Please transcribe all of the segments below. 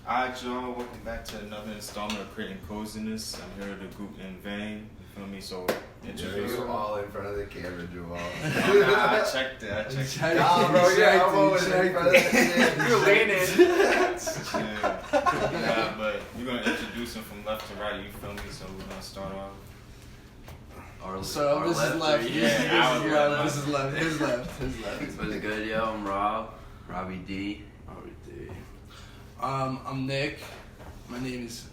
Alright, y'all, welcome back to another installment of Creating Coziness. I'm here with the group in vain. You feel me? So, introduce you all in front of the camera, Joel. I checked it. Nah, bro, yeah, I'm always in front of the camera. You're leaning. Yeah, but you're going to introduce him from left to right, you feel me? So, we're going to start off. So this is left. This is left. His left. What's good, yo? I'm Robbie D. I'm Nick. My name is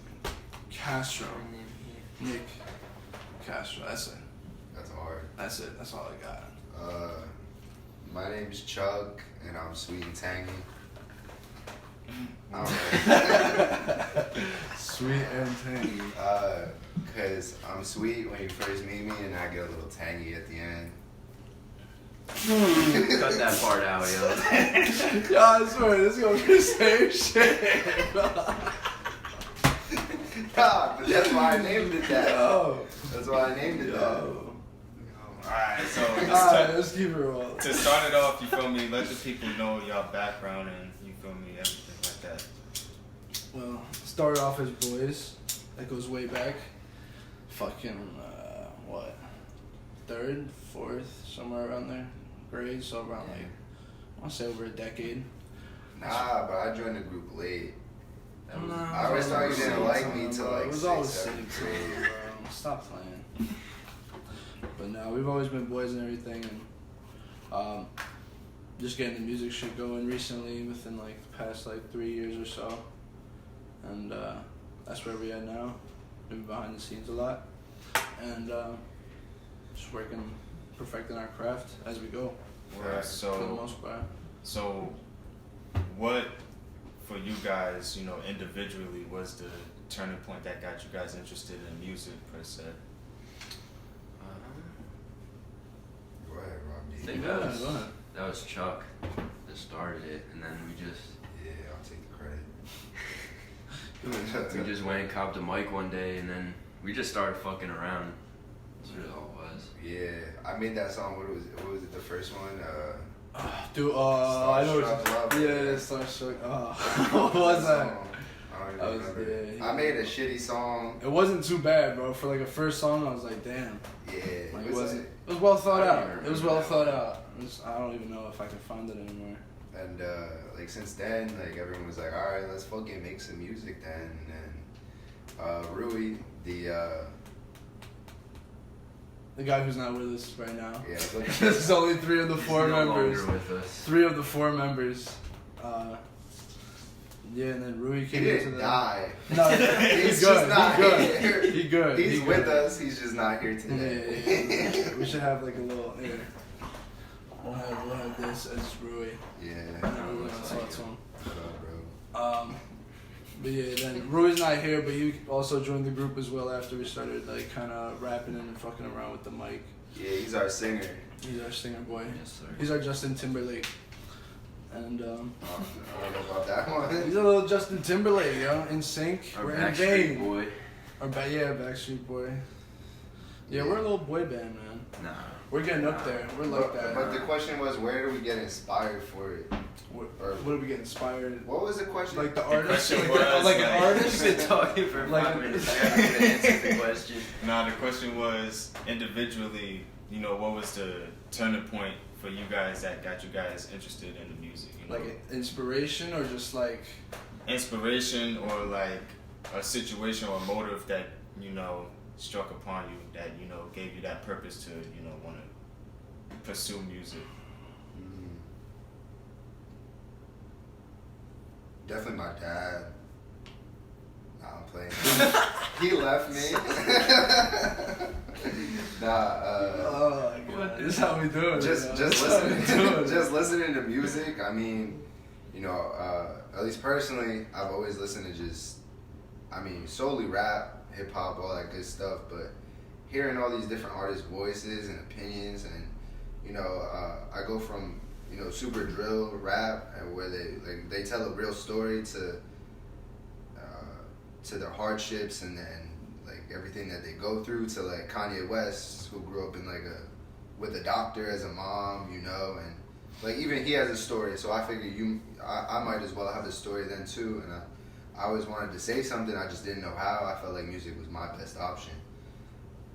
Castro. Nick Castro. That's it. That's hard. That's it. That's all I got. My name's Chuck, and I'm sweet and tangy. Sweet and tangy. Cause I'm sweet when you first meet me, and I get a little tangy at the end. Cut that part out, yo. Yo, I swear, this is gonna be the same shit. Nah, but that's why I named it that. Yo. That's why I named it that. Alright, so Let's keep it rolling. to start it off, you feel me? Let the people know y'all background and you feel me, everything like that. Well, started off as boys. That goes way back. Fucking, what? 3rd, 4th, somewhere around there. Grade, so around like, I want to say over a decade. Nah, but I joined the group late. No, I always thought you didn't like me till like it was 6th, always 7th sick, grade. bro. Stop playing. But no, we've always been boys and everything, and just getting the music shit going recently within like the past like 3 years or so, and that's where we at now. Been behind the scenes a lot, and just working, perfecting our craft as we go. Right, For the most part. So, what for you guys, you know, individually was the turning point that got you guys interested in music per se? Go ahead, I Robbie. think Go ahead. that was Chuck that started it, and then we just I'll take the credit. we just went and copped a mic one day, and then we just started fucking around. That's what it all was. Yeah, I made that song. What was it? The first one? Dude, I know what Starstruck Love. yeah, Starstruck. What was that? I don't That even was remember. yeah. I made a shitty song. It wasn't too bad, bro. For like a first song, I was like, damn. Yeah, Like, it was it was well thought I don't out. even It was remember well that thought one. out. I don't even know if I can find it anymore. and like since then, like everyone was like, all right, let's fucking make some music then. And then Rui, The guy who's not with us right now. yeah, look, This is only 3 of the He's 4 no members. longer with us. 3 of the 4 members. Yeah, and then Rui he came into didn't the. die. No, He's he's just good. not He's good. here. He good. He's He with good. us. He's just not here Yeah, today. yeah. We should have like a little. Yeah. We'll have this as Rui. Yeah. And then we're gonna talk to him. What up, bro? But yeah, then Rui's not here, but he also joined the group as well after we started like kind of rapping and fucking around with the mic. Yeah, he's our singer. He's our singer boy. Yes, sir. He's our Justin Timberlake. And I don't know about that one. he's a little Justin Timberlake, yo. In sync. Our We're in Backstreet vain. boy. Backstreet Boy. Yeah, we're a little boy band, man. Nah. We're getting up there. We're like But that. the question was, where do we get inspired for it? What Or do we get inspired? what was the question? Like the artist? question Like, was, like an like- artist? We've been talking for Like- 5 minutes. I haven't even answered the question. Nah, the question was, individually, you know, what was the turning point for you guys that got you guys interested in the music? You know? Like inspiration or just like. Inspiration or like a situation or motive that, you know, struck upon you that, you know, gave you that purpose to, you know, want to pursue music. Definitely my dad. Nah, I'm playing. He left me. Oh my god. This is how we do it. Just listening to music. I mean, you know, at least personally, I've always listened to solely rap, hip hop, all that good stuff. But hearing all these different artists' voices and opinions, and you know, I go from super drill rap and where they tell a real story to their hardships and like everything that they go through, to like Kanye West, who grew up in with a doctor as a mom, and like even he has a story. So I figured I might as well have a story then too, and I always wanted to say something, I just didn't know how. I felt like music was my best option.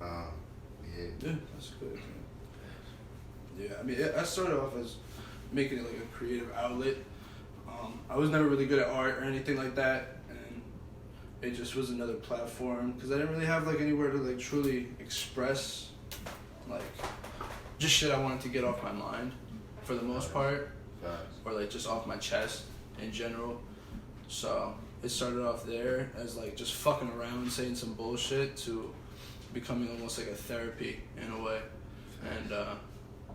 Yeah, that's good. Yeah, I mean, I started off as making it like a creative outlet. I was never really good at art or anything like that, and it just was another platform because I didn't really have like anywhere to like truly express like just shit I wanted to get off my mind for the most part, or like just off my chest in general. So it started off there as like just fucking around, saying some bullshit, to becoming almost like a therapy in a way, and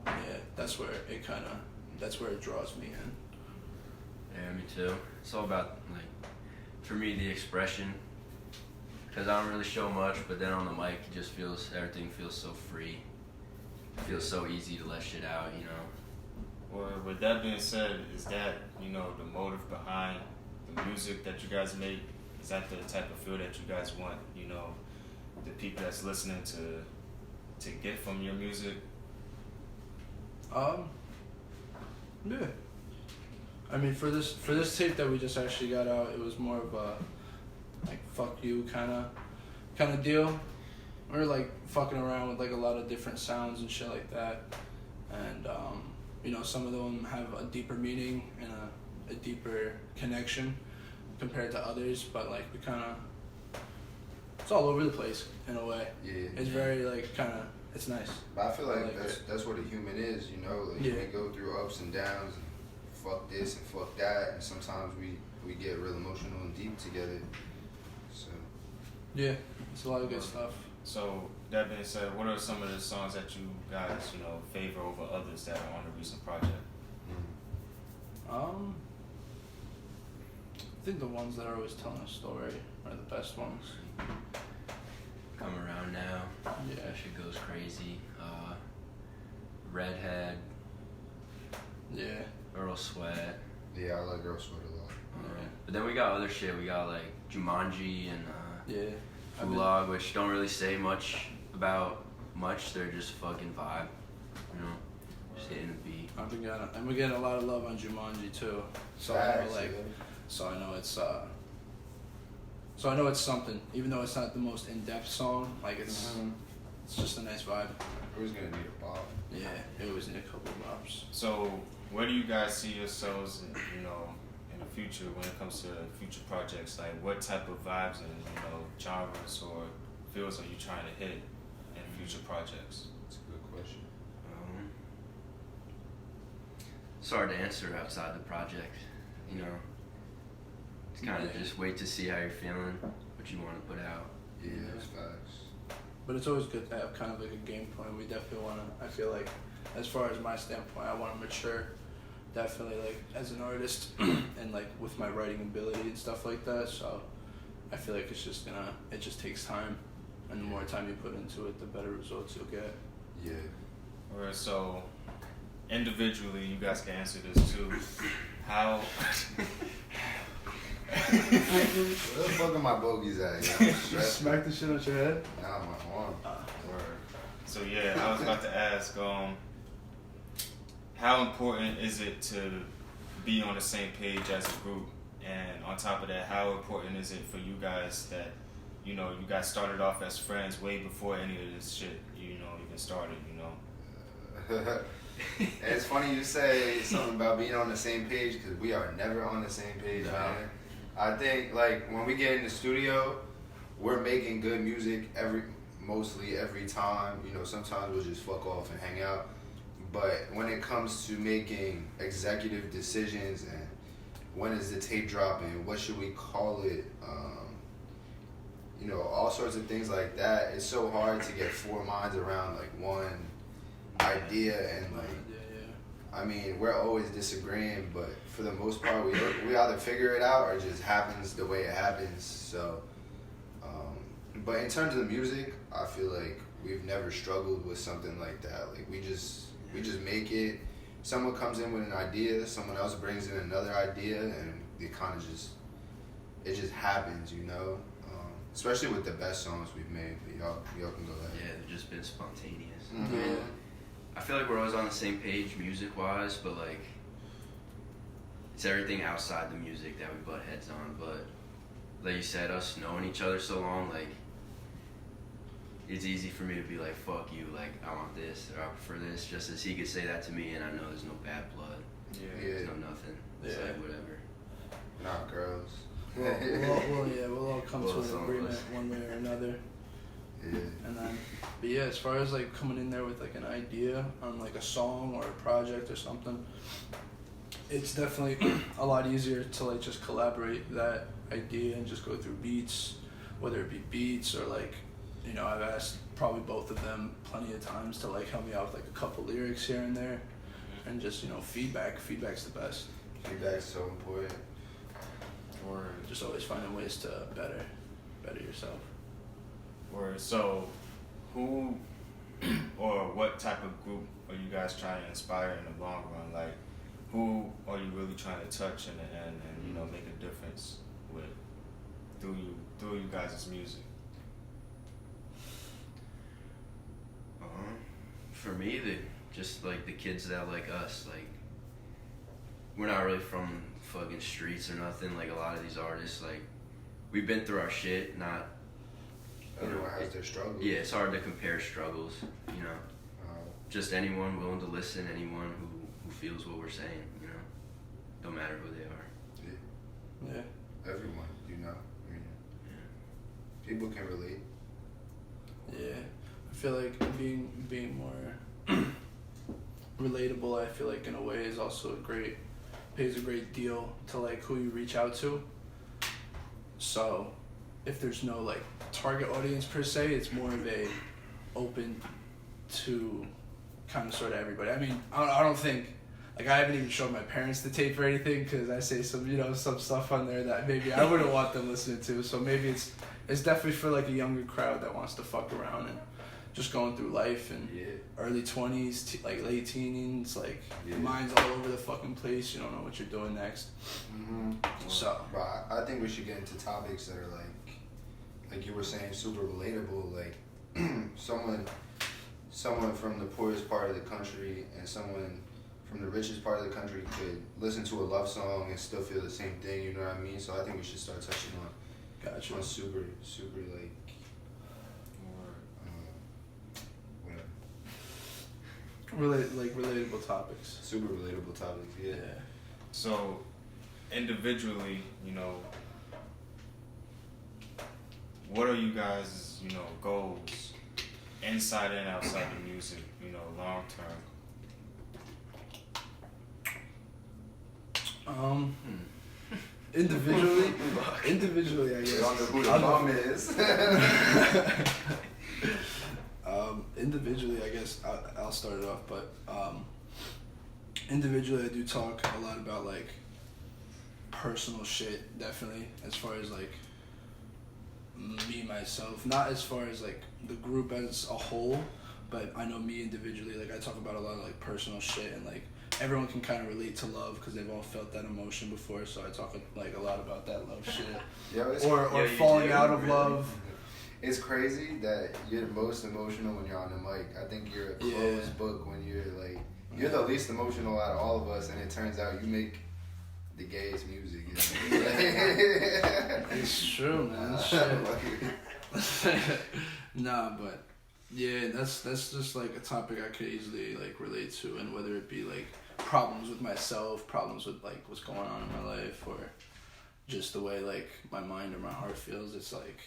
yeah, that's where it draws me in. Yeah, me too. It's all about, like, for me, the expression. Because I don't really show much, but then on the mic, it just feels, everything feels so free. It feels so easy to let shit out, you know? Well, with that being said, is that, you know, the motive behind the music that you guys make? Is that the type of feel that you guys want, you know, the people that's listening to get from your music? Yeah. I mean, for this tape that we just actually got out, it was more of a like fuck you kind of deal. We were like fucking around with like a lot of different sounds and shit like that, and you know, some of them have a deeper meaning and a deeper connection compared to others, but like we kind of, it's all over the place in a way. Yeah. It's very like kind of, it's nice. But I feel like, it. that's what a human is, you know? Like, Yeah. we go through ups and downs, and fuck this and fuck that, and sometimes we get real emotional and deep together. So Yeah, it's a lot of good stuff. So, that being said, what are some of the songs that you guys, you know, favor over others that are on the recent project? I think the ones that are always telling a story are the best ones. Come Around Now. Yeah. That shit goes crazy. Redhead. Yeah. Earl Sweat. Yeah, I like Girl Sweat a lot. Yeah. But then we got other shit. We got like Jumanji and Yeah. Gulag, which don't really say much about much. They're just fucking vibe, you know, just hitting the beat. We're getting a lot of love on Jumanji too. So I know, like, so I know it's something. Even though it's not the most in-depth song, like it's just a nice vibe. Who's gonna need a bop? Yeah, it always need a couple of bops. So, where do you guys see yourselves, in the future when it comes to future projects? Like, what type of vibes and, genres or fields are you trying to hit in future projects? That's a good question. It's hard to answer outside the project, you know. It's kind of just wait to see how you're feeling, what you want to put out. Yeah, that's facts. But it's always good to have kind of like a game plan. We definitely want to, I feel like, as far as my standpoint, I want to mature, definitely, like, as an artist and, like, with my writing ability and stuff like that. So I feel like it just takes time. And the more time you put into it, the better results you'll get. Yeah. Alright, so individually, you guys can answer this too. How... Where the fuck are my bogeys at? Yeah, Smack the shit on your head? Nah, my arm. Word. So yeah, I was about to ask, how important is it to be on the same page as a group? And on top of that, how important is it for you guys that, you guys started off as friends way before any of this shit, even started, It's funny you say something about being on the same page, because we are never on the same page, man. I think, like, when we get in the studio, we're making good music mostly every time. Sometimes we'll just fuck off and hang out. But when it comes to making executive decisions and when is the tape dropping, what should we call it, all sorts of things like that, it's so hard to get four minds around, like, one idea. And, like, I mean, we're always disagreeing, but for the most part, we either figure it out or it just happens the way it happens. So, but in terms of the music, I feel like we've never struggled with something like that. Like, we just make it. Someone comes in with an idea, someone else brings in another idea, and it kind of just happens, Especially with the best songs we've made. But y'all can go ahead. Yeah, they've just been spontaneous. Mm-hmm. Yeah. I feel like we're always on the same page music-wise, but, like, it's everything outside the music that we butt heads on. But like you said, us knowing each other so long, like, it's easy for me to be like, fuck you, like, I want this, or I prefer this, just as he could say that to me, and I know there's no bad blood. Yeah. There's no nothing. It's like, whatever. Not girls. We'll all come to an agreement one way or another. Yeah. And then, but yeah, as far as like coming in there with like an idea on like a song or a project or something, it's definitely a lot easier to like just collaborate that idea and just go through beats, whether it be beats or like, you know, I've asked probably both of them plenty of times to like help me out with like a couple lyrics here and there, and just, you know, feedback's the best. Feedback's so important. Or Just always finding ways to better yourself. so, who or what type of group are you guys trying to inspire in the long run? Like, who are you really trying to touch and you know, make a difference with through you guys' music? For me, just like the kids that like us, like, we're not really from fucking streets or nothing. Like a lot of these artists, like, we've been through our shit. Not Everyone has their struggles. Yeah, it's hard to compare struggles. You know, just anyone willing to listen, anyone who feels what we're saying. You know, don't matter who they are. Yeah. Everyone, you know. I mean, Yeah. people can relate. Yeah, I feel like being more relatable, I feel like in a way is also pays a great deal to like who you reach out to. So if there's no like target audience per se, it's more of a open to kind of sort of everybody. I mean, I don't think, like, I haven't even shown my parents the tape or anything because I say some, you know, some stuff on there that maybe I wouldn't want them listening to. So maybe it's definitely for like a younger crowd that wants to fuck around and just going through life and early 20s, like late teens, like your mind's all over the fucking place. You don't know what you're doing next. Mm-hmm. So, but I think we should get into topics that are like you were saying, super relatable. Like someone from the poorest part of the country and someone from the richest part of the country could listen to a love song and still feel the same thing. You know what I mean? So I think we should start touching on super like. relatable topics. Super relatable topics, yeah. So, individually, you know, what are you guys', you know, goals, inside and outside the music, you know, long term? Individually, I guess. We don't know who the mom is. Individually, I guess I'll start it off, but individually, I do talk a lot about like personal shit, definitely, as far as like me myself, not as far as like the group as a whole, but I know me individually, like I talk about a lot of like personal shit, and like everyone can kind of relate to love because they've all felt that emotion before, so I talk like a lot about that love shit. Or falling out of love. It's crazy that you're most emotional when you're on the mic. I think you're a closed book when you're like, you're the least emotional out of all of us, and it turns out you make the gayest music. You know? It's true, man. Nah, but yeah, that's just like a topic I could easily like relate to, and whether it be like problems with myself, problems with like what's going on in my life, or just the way like my mind or my heart feels, it's like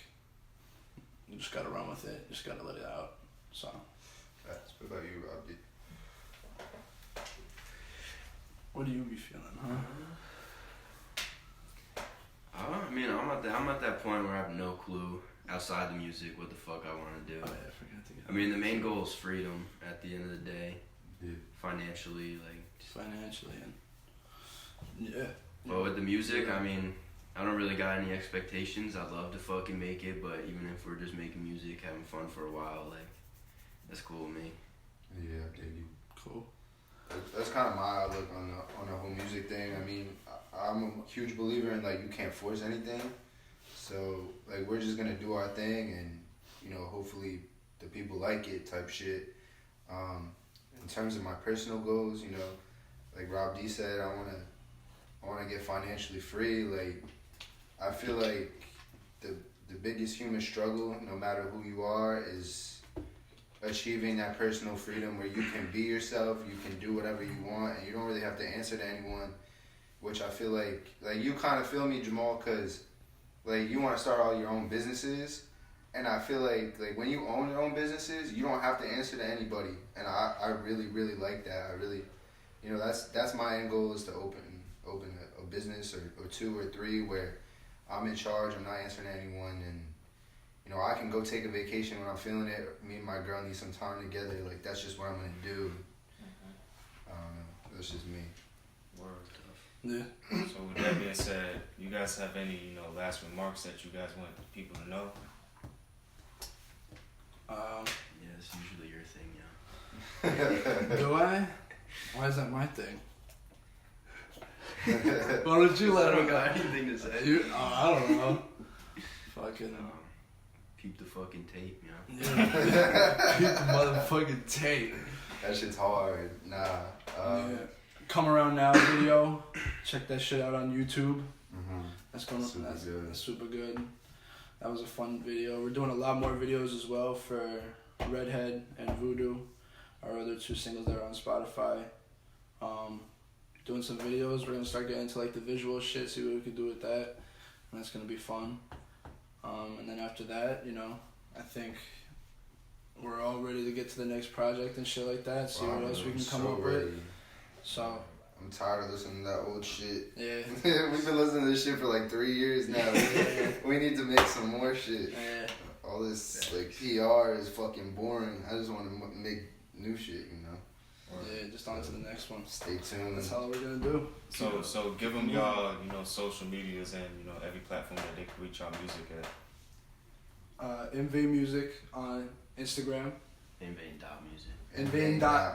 you just gotta run with it, just gotta let it out. So what about you, Robbie? What do you be feeling, huh? I mean, I'm at that point where I have no clue outside the music what the fuck I want to do. Oh yeah, I forgot to get. I mean, the main goal is freedom at the end of the day. Yeah. Financially, like. Financially, and yeah. But with the music, I mean, I don't really got any expectations. I'd love to fucking make it, but even if we're just making music, having fun for a while, like, that's cool with me. Yeah, I dig you. Cool. That's kind of my outlook on the whole music thing. I mean, I'm a huge believer in like you can't force anything. So like we're just gonna do our thing, and you know, hopefully the people like it type shit. In terms of my personal goals, you know, like Rob D said, I wanna get financially free. Like I feel like the biggest human struggle, no matter who you are, is achieving that personal freedom where you can be yourself, you can do whatever you want, and you don't really have to answer to anyone. Which I feel like you kind of feel me, Jamal, because like you want to start all your own businesses, and I feel like when you own your own businesses, you don't have to answer to anybody, and I really really like that. I really, you know, that's my end goal, is to open a business or 2 or 3 where I'm in charge. I'm not answering to anyone, and you know I can go take a vacation when I'm feeling it. Me and my girl need some time together. Like that's just what I'm gonna do. I don't know. That's just me. Word. Yeah. So with that being said, you guys have any, you know, last remarks that you guys want people to know? Yeah, it's usually your thing, yeah. Do I? Why is that my thing? Why don't you let I him don't go? got anything to say. I don't know. Fucking. Keep the fucking tape, you know. Yeah. Keep the motherfucking tape. That shit's hard. Nah. Yeah. Come Around Now video. Check that shit out on YouTube. Mm-hmm. That's going up. Super good. That's super good. That was a fun video. We're doing a lot more videos as well for Redhead and Voodoo, our other 2 singles that are on Spotify. Doing some videos. We're gonna start getting into like the visual shit, see what we can do with that, and that's gonna be fun. And then after that, you know, I think we're all ready to get to the next project and shit like that. See what else we can come up with. So I'm tired of listening to that old shit. yeah. We've been listening to this shit for like 3 years now. We need to make some more shit. Yeah. All this like PR is fucking boring. I just want to make new shit, you know. Yeah, just on to the next one. Stay tuned. That's all we're gonna do. So give them y'all, you know, social medias and, you know, every platform that they can reach our music at. MV Music on Instagram. Invain.music.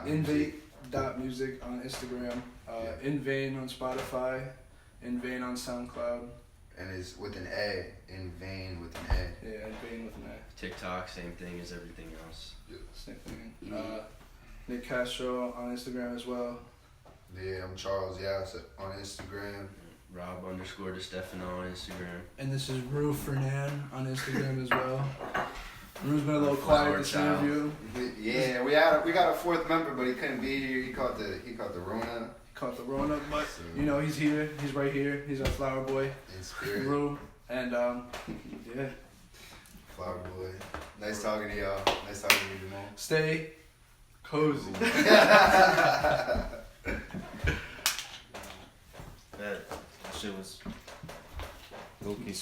Invain.music on Instagram. Invain on Spotify. Invain on SoundCloud. And it's with an A. In vain with an A. Yeah, Invain with an A. TikTok, same thing as everything else. Same thing. Nick Castro on Instagram as well. Yeah, I'm Charles Yass on Instagram. Rob_DeStefano on Instagram. And this is Rue Fernan on Instagram as well. Rue's been a little Flower quiet this child. interview. Yeah, we got a 4th member, but he couldn't be here. He caught the Rona. Caught the Rona, but So, you know he's here. He's right here. He's our flower boy, in spirit. Rue, and yeah. Flower boy. Nice talking to y'all. Nice talking to you, Jamal. Stay cozy. That shit was low-key